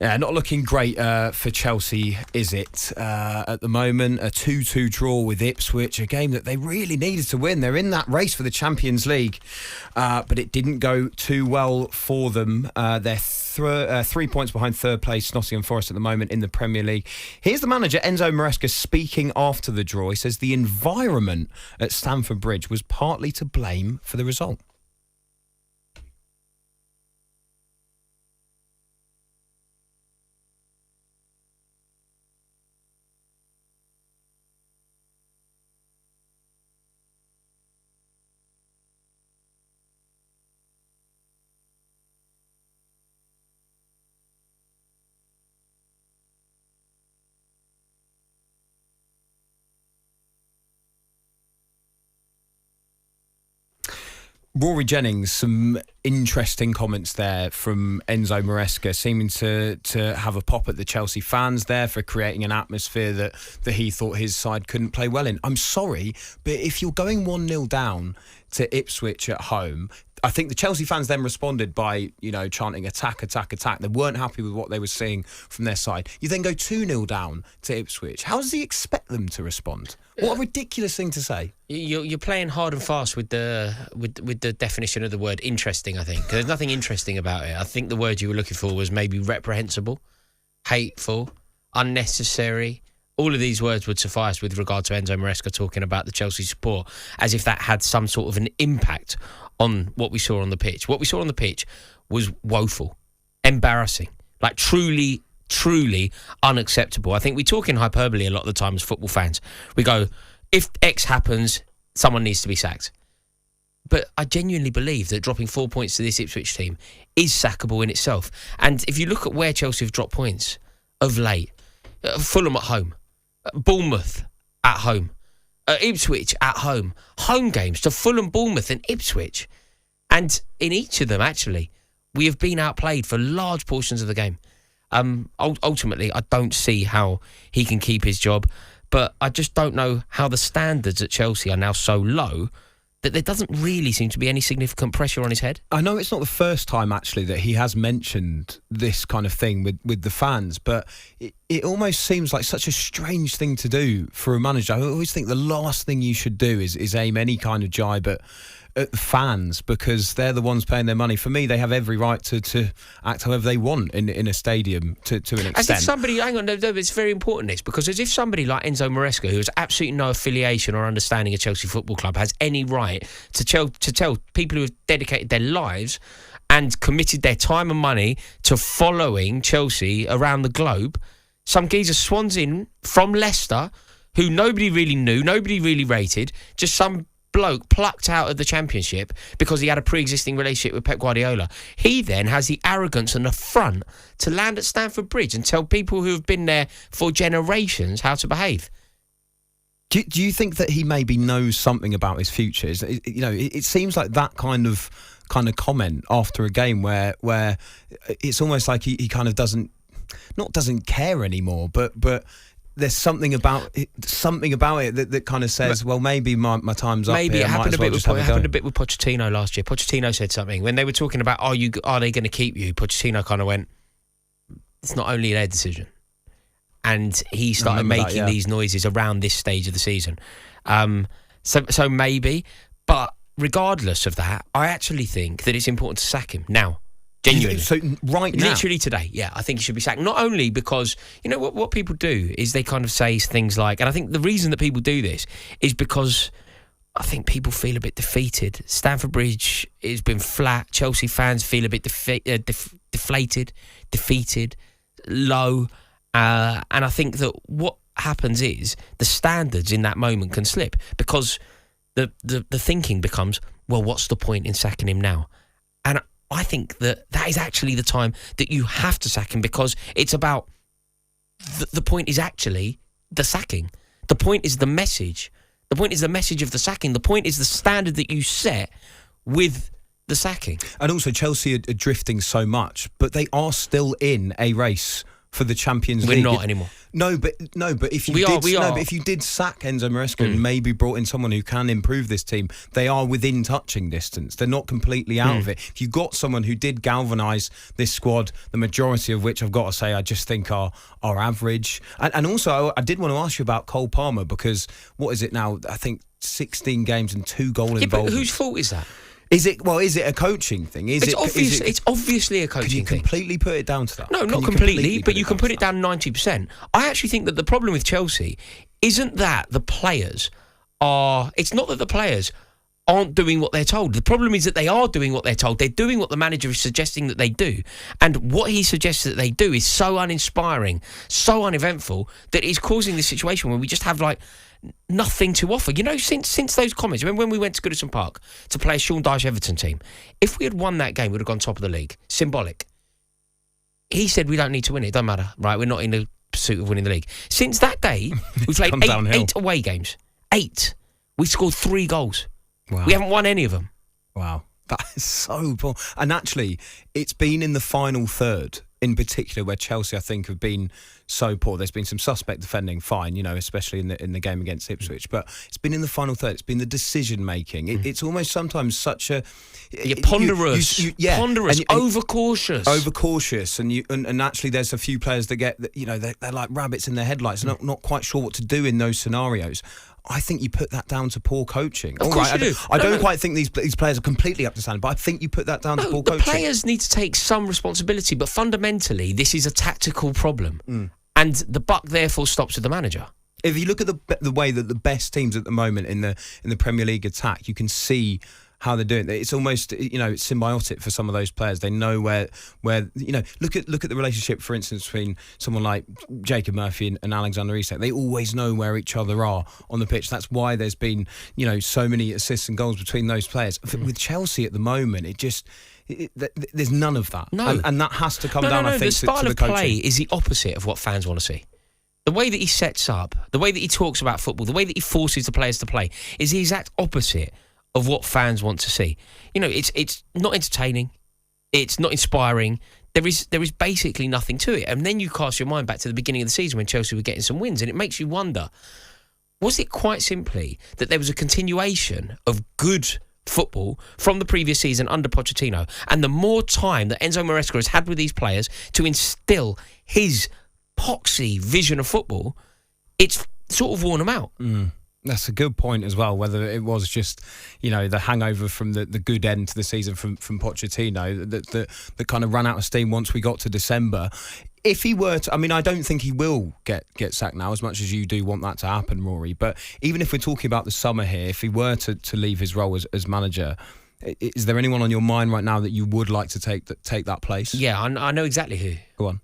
Yeah, not looking great for Chelsea, is it? At the moment, a 2-2 draw with Ipswich, a game that they really needed to win. They're in that race for the Champions League, but it didn't go too well for them. They're 3 points behind third place Nottingham Forest at the moment in the Premier League. Here's the manager, Enzo Maresca, speaking after the draw. He says the environment at Stamford Bridge was partly to blame for the result. Rory Jennings, some interesting comments there from Enzo Maresca, seeming to have a pop at the Chelsea fans there for creating an atmosphere that he thought his side couldn't play well in. I'm sorry, but if you're going 1-0 down to Ipswich at home, I think the Chelsea fans then responded by, chanting attack, attack, attack. They weren't happy with what they were seeing from their side. You then go 2-0 down to Ipswich. How does he expect them to respond? What a ridiculous thing to say. You're playing hard and fast with the definition of the word interesting, I think. 'Cause there's nothing interesting about it. I think the word you were looking for was maybe reprehensible, hateful, unnecessary. All of these words would suffice with regard to Enzo Maresca talking about the Chelsea support, as if that had some sort of an impact on what we saw on the pitch. What we saw on the pitch was woeful, embarrassing, like truly unacceptable. I think we talk in hyperbole a lot of the time as football fans. We go, if X happens, someone needs to be sacked. But I genuinely believe that dropping 4 points to this Ipswich team is sackable in itself. And if you look at where Chelsea have dropped points of late, Fulham at home, Bournemouth at home, Ipswich at home games to Fulham, Bournemouth and Ipswich. And in each of them, actually, we have been outplayed for large portions of the game. Ultimately, I don't see how he can keep his job, but I just don't know how the standards at Chelsea are now so low that there doesn't really seem to be any significant pressure on his head. I know it's not the first time, actually, that he has mentioned this kind of thing with the fans, but it almost seems like such a strange thing to do for a manager. I always think the last thing you should do is aim any kind of jibe at the fans, because they're the ones paying their money. For me, they have every right to act however they want in a stadium to an extent. As if somebody, hang on, no, it's very important this, because as if somebody like Enzo Maresca, who has absolutely no affiliation or understanding of Chelsea Football Club, has any right to tell people who have dedicated their lives and committed their time and money to following Chelsea around the globe, some geezer swans in from Leicester, who nobody really knew, nobody really rated, just some bloke plucked out of the Championship because he had a pre-existing relationship with Pep Guardiola. He then has the arrogance and the front to land at Stamford Bridge and tell people who have been there for generations how to behave. Do you think that he maybe knows something about his future? It seems like that kind of comment after a game where it's almost like he kind of doesn't care anymore, but there's something about it that kind of says, well, maybe my time's up. Maybe here. it happened a bit with Pochettino last year. Pochettino said something when they were talking about are they going to keep you? Pochettino kind of went, it's not only their decision, and he started making these noises around this stage of the season. So maybe, but regardless of that, I actually think that it's important to sack him now. Genuinely. So right now? Literally today, yeah, I think he should be sacked. Not only because, what people do is they kind of say things like, and I think the reason that people do this is because I think people feel a bit defeated. Stamford Bridge has been flat. Chelsea fans feel a bit deflated, defeated, low. And I think that what happens is the standards in that moment can slip because the thinking becomes, well, what's the point in sacking him now? And I think that is actually the time that you have to sack him, because it's about the point is actually the sacking. The point is the message. The point is the message of the sacking. The point is the standard that you set with the sacking. And also Chelsea are drifting so much, but they are still in a race for the Champions We're League. not anymore. No, but if you We did, are. No, but if you did sack Enzo Maresca and maybe brought in someone who can improve this team, they are within touching distance. They're not completely out of it. If you got someone who did galvanise this squad, the majority of which I've got to say I just think are average. And also I did want to ask you about Cole Palmer, because what is it now? I think 16 games and 2 goal involvements. But whose fault is that? Is it a coaching thing? It's obviously a coaching thing. Can you completely put it down to that? No, not completely, but you can put it down 90%. I actually think that the problem with Chelsea isn't that the players are... It's not that the players aren't doing what they're told. The problem is that they are doing what they're told. They're doing what the manager is suggesting that they do. And what he suggests that they do is so uninspiring, so uneventful, that it's causing this situation where we just have, like, nothing to offer. You know, since those comments, remember when we went to Goodison Park to play a Sean Dyche Everton team? If we had won that game, we'd have gone top of the league. Symbolic. He said we don't need to win it. It doesn't matter, right? We're not in the pursuit of winning the league. Since that day, we've played 8 away games. 8. We scored 3 goals. Wow. We haven't won any of them. Wow. That is so poor. And actually, it's been in the final third, in particular, where Chelsea, I think, have been so poor. There's been some suspect defending, fine, you know, especially in the game against Ipswich. But it's been in the final third. It's been the decision making. It's almost sometimes such a ponderous, ponderous, overcautious, and actually, there's a few players that get, you know, they're like rabbits in their headlights, not quite sure what to do in those scenarios. I think you put that down to poor coaching. Of course you do. I don't quite think these players are completely up to standard, but I think you put that down to poor coaching. The players need to take some responsibility, but fundamentally, this is a tactical problem. And the buck therefore stops with the manager. If you look at the way that the best teams at the moment in the Premier League attack, you can see how they're doing it. It's almost, you know, it's symbiotic for some of those players. They know where you know, look at the relationship, for instance, between someone like Jacob Murphy and Alexander Isak. They always know where each other are on the pitch. That's why there's been, you know, so many assists and goals between those players. With Chelsea at the moment, there's none of that. No. And that has to come down, I think, the style to the of coaching. play is the opposite of what fans want to see. The way that he sets up, the way that he talks about football, the way that he forces the players to play is the exact opposite of what fans want to see. You know, it's not entertaining, it's not inspiring. There is basically nothing to it. And then you cast your mind back to the beginning of the season when Chelsea were getting some wins, and it makes you wonder, was it quite simply that there was a continuation of good football from the previous season under Pochettino, and the more time that Enzo Maresca has had with these players to instill his poxy vision of football, it's sort of worn them out. That's a good point as well, whether it was just, you know, the hangover from the good end to the season from Pochettino that kind of ran out of steam once we got to December. If he were to, I mean, I don't think he will get sacked now, as much as you do want that to happen, Rory, but even if we're talking about the summer here, if he were to leave his role as manager, is there anyone on your mind right now that you would like to take that place? Yeah, I know exactly who. Go on.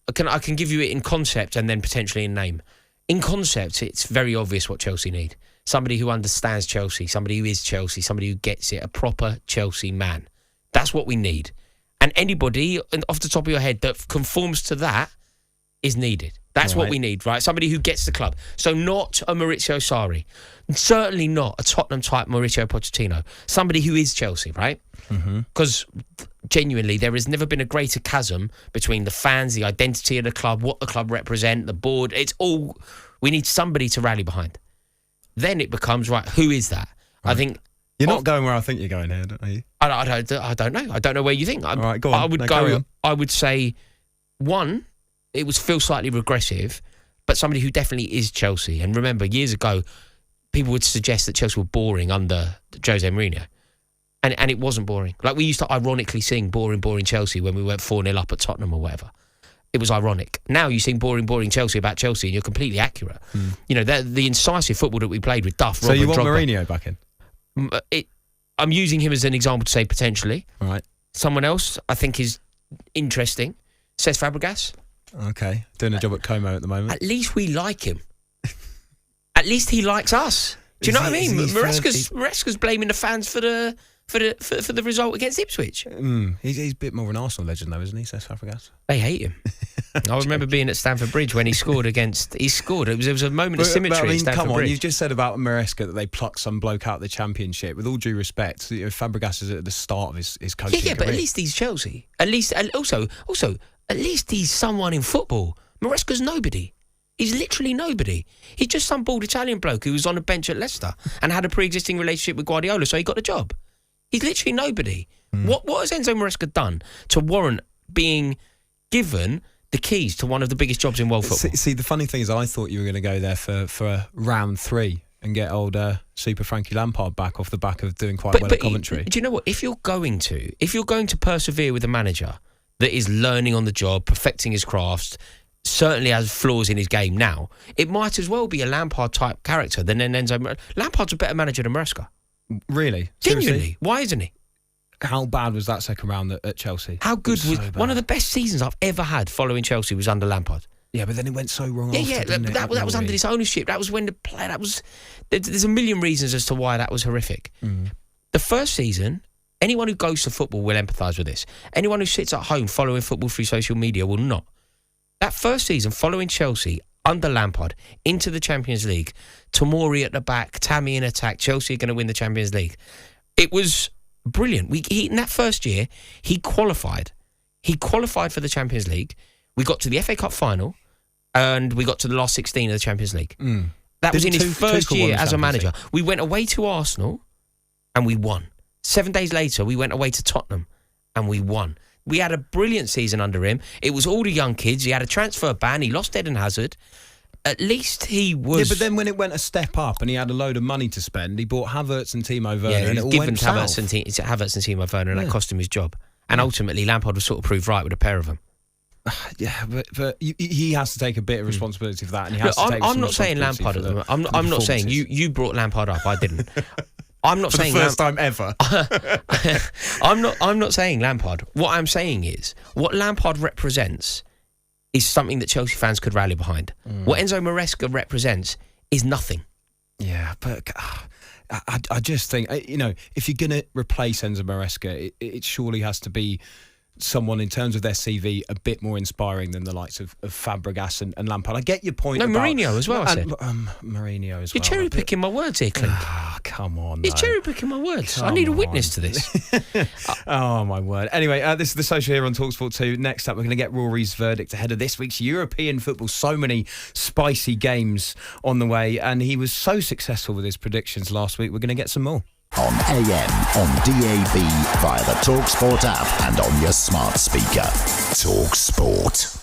I can give you it in concept and then potentially in name. In concept, it's very obvious what Chelsea need. Somebody who understands Chelsea, somebody who is Chelsea, somebody who gets it, a proper Chelsea man. That's what we need. And anybody off the top of your head that conforms to that is needed. That's what we need, right? Somebody who gets the club. So not a Maurizio Sarri. Certainly not a Tottenham-type Mauricio Pochettino. Somebody who is Chelsea, right? Because genuinely, there has never been a greater chasm between the fans, the identity of the club, what the club represent, the board. It's all... We need somebody to rally behind. Then it becomes, right, who is that? Right. I think... You're not going where I think you're going here, are you? I don't know. I don't know where you think. All right, go on. I would say, one, it would feel slightly regressive, but somebody who definitely is Chelsea. And remember, years ago, people would suggest that Chelsea were boring under Jose Mourinho. And it wasn't boring. Like, we used to ironically sing boring, boring Chelsea when we went 4-0 up at Tottenham or whatever. It was ironic. Now you sing boring, boring Chelsea about Chelsea and you're completely accurate. You know, the incisive football that we played with Duff, So Robert, you want Drogba. Mourinho back in? I'm using him as an example to say potentially. All right. Someone else I think is interesting. Cesc Fabregas. Okay. Doing a job at Como at the moment. At least we like him. At least he likes us. Do you know what I mean? Maresca's blaming the fans for the result against Ipswich. He's a bit more of an Arsenal legend though, isn't he, Cesc Fabregas? They hate him. I remember being at Stamford Bridge when he scored against... He scored. There was a moment of symmetry at Stamford Bridge. You've just said about Maresca that they plucked some bloke out of the Championship. With all due respect, Fabregas is at the start of his coaching career. But at least he's Chelsea. At least... And also, at least he's someone in football. Maresca's nobody. He's literally nobody. He's just some bald Italian bloke who was on a bench at Leicester and had a pre-existing relationship with Guardiola, so he got the job. He's literally nobody. What has Enzo Maresca done to warrant being given the keys to one of the biggest jobs in world football? See, the funny thing is, I thought you were going to go there for round 3 and get old Super Frankie Lampard back off the back of doing quite well at commentary. Do you know what? If you're going to persevere with a manager that is learning on the job, perfecting his craft, certainly has flaws in his game now, it might as well be a Lampard-type character than an Enzo. Lampard's a better manager than Maresca. Really? Genuinely. Seriously? Why isn't he? How bad was that second round at Chelsea? How good was so bad. One of the best seasons I've ever had following Chelsea was under Lampard. Yeah, but then it went so wrong. That was under this ownership. That was when the play. There's a million reasons as to why that was horrific. The first season, anyone who goes to football will empathise with this. Anyone who sits at home following football through social media will not. That first season, following Chelsea under Lampard into the Champions League, Tomori at the back, Tammy in attack, Chelsea are going to win the Champions League. It was brilliant. In that first year, he qualified. He qualified for the Champions League. We got to the FA Cup final, and we got to the last 16 of the Champions League. That was in his first year as a manager. We went away to Arsenal, and we won. 7 days later, we went away to Tottenham, and we won. We had a brilliant season under him. It was all the young kids. He had a transfer ban. He lost Eden Hazard. At least he was... Yeah, but then when it went a step up and he had a load of money to spend, he bought Havertz and Timo Werner, and it all went south. Havertz and Timo Werner, and that cost him his job. And ultimately, Lampard was sort of proved right with a pair of them. Yeah, but he has to take a bit of responsibility for that, and he has to take I'm not saying Lampard. I'm not saying you brought Lampard up. I didn't. I'm not saying the first time ever. I'm not saying Lampard. What I'm saying is what Lampard represents is something that Chelsea fans could rally behind. What Enzo Maresca represents is nothing. Yeah, but I just think, if you're going to replace Enzo Maresca, it surely has to be someone in terms of their CV a bit more inspiring than the likes of Fabregas and Lampard. I get your point. Mourinho as well. I said Mourinho as well. You're cherry picking my words here, Clint. Come on. You're cherry picking my words. I need a witness to this. Oh my word. Anyway, this is the Social here on talkSPORT 2. Next up, we're going to get Rory's verdict ahead of this week's European football. So many spicy games on the way, and he was so successful with his predictions last week. We're going to get some more. On AM, on DAB, via the talkSPORT app and on your smart speaker. talkSPORT.